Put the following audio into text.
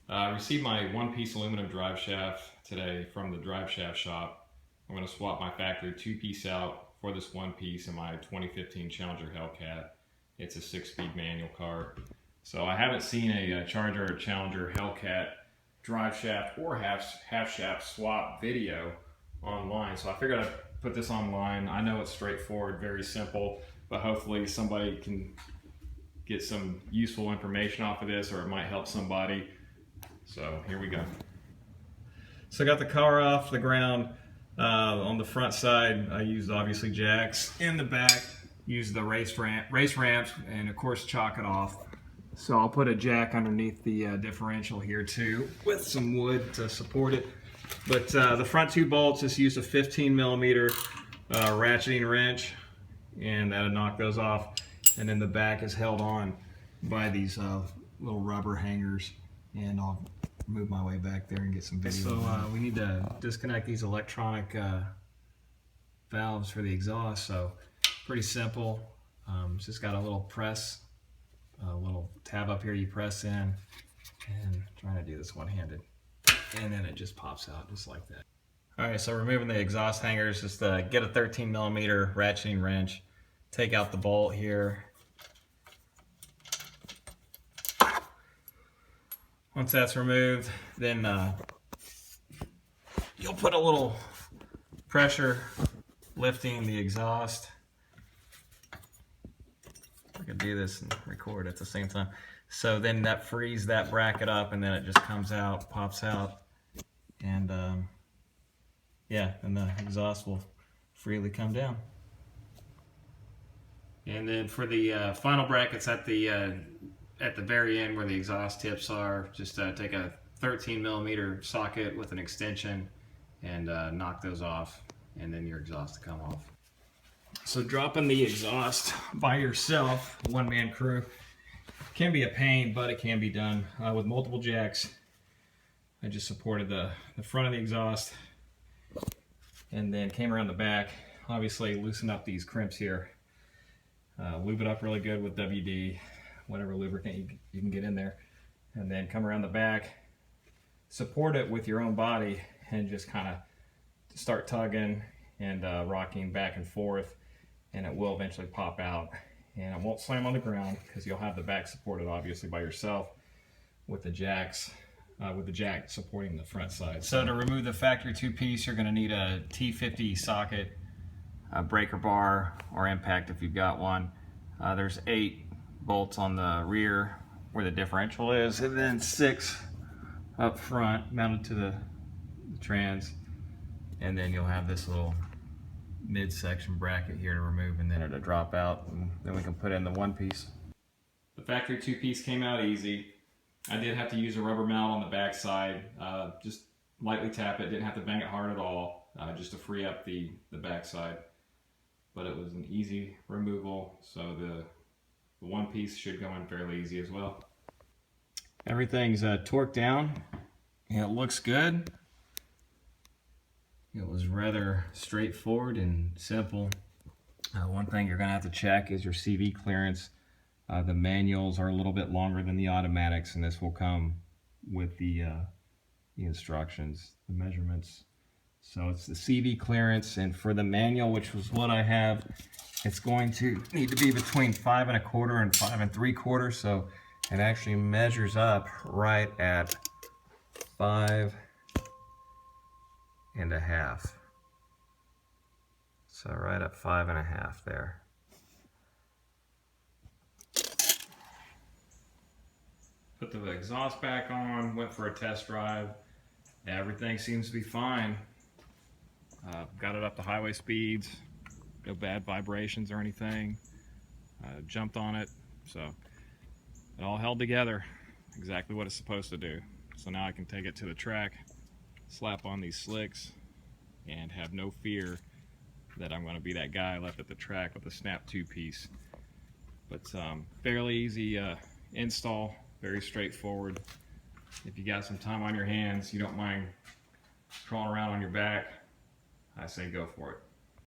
I received my one-piece aluminum drive shaft today from the Driveshaft shop. I'm going to swap my factory two-piece out for this one piece in my 2015 Challenger Hellcat. It's a 6-speed manual car. So I haven't seen a Charger or Challenger Hellcat drive shaft or half shaft swap video online. So I figured I'd put this online. I know it's straightforward, very simple, but hopefully somebody can get some useful information off of this, or it might help somebody. So here we go. So I got the car off the ground. On the front side, I used obviously jacks. In the back, used the race ramps, and of course chalk it off. So I'll put a jack underneath the differential here too, with some wood to support it. But the front two bolts just used a 15mm ratcheting wrench, and that'll knock those off. And then the back is held on by these little rubber hangers, and I'll move my way back there and get some video. So we need to disconnect these electronic valves for the exhaust. So pretty simple. It's just got a little press, a little tab up here you press in, and I'm trying to do this one-handed, and then it just pops out just like that. All right, so removing the exhaust hangers, just get a 13mm ratcheting wrench, take out the bolt here. Once that's removed, then you'll put a little pressure lifting the exhaust. I can do this and record at the same time. So then that frees that bracket up, and then it just comes out, pops out, and yeah, and the exhaust will freely come down. And then for the final brackets at the very end where the exhaust tips are, just take a 13mm socket with an extension and knock those off, and then your exhaust will come off. So dropping the exhaust by yourself, one-man crew, can be a pain, but it can be done with multiple jacks. I just supported the front of the exhaust and then came around the back. Obviously loosen up these crimps here. Lube it up really good with WD, whatever lubricant you can get in there, and then come around the back, support it with your own body, and just kind of start tugging and rocking back and forth, and it will eventually pop out, and it won't slam on the ground because you'll have the back supported obviously by yourself with the jacks, with the jack supporting the front side. So to remove the factory two-piece, you're going to need a T50 socket, a breaker bar or impact if you've got one. There's 8 bolts on the rear where the differential is, and then 6 up front mounted to the trans, and then you'll have this little midsection bracket here to remove, and then it'll drop out, and then we can put in the one piece. The factory two-piece came out easy. I did have to use a rubber mount on the back side, just lightly tap it, didn't have to bang it hard at all, just to free up the back side. But it was an easy removal, so the one piece should go in fairly easy as well. Everything's torqued down, and it looks good. It was rather straightforward and simple. One thing you're going to have to check is your CV clearance. The manuals are a little bit longer than the automatics, and this will come with the instructions, the measurements. So it's the CV clearance, and for the manual, which was what I have, it's going to need to be between 5 1/4 and 5 3/4. So it actually measures up right at 5 1/2. So right at 5 1/2 there. Put the exhaust back on, went for a test drive. Everything seems to be fine. Got it up to highway speeds, no bad vibrations or anything. Jumped on it, so it all held together exactly what it's supposed to do. So now I can take it to the track, slap on these slicks, and have no fear that I'm going to be that guy left at the track with a snap two-piece. But fairly easy install, very straightforward. If you got some time on your hands, you don't mind crawling around on your back, I say go for it.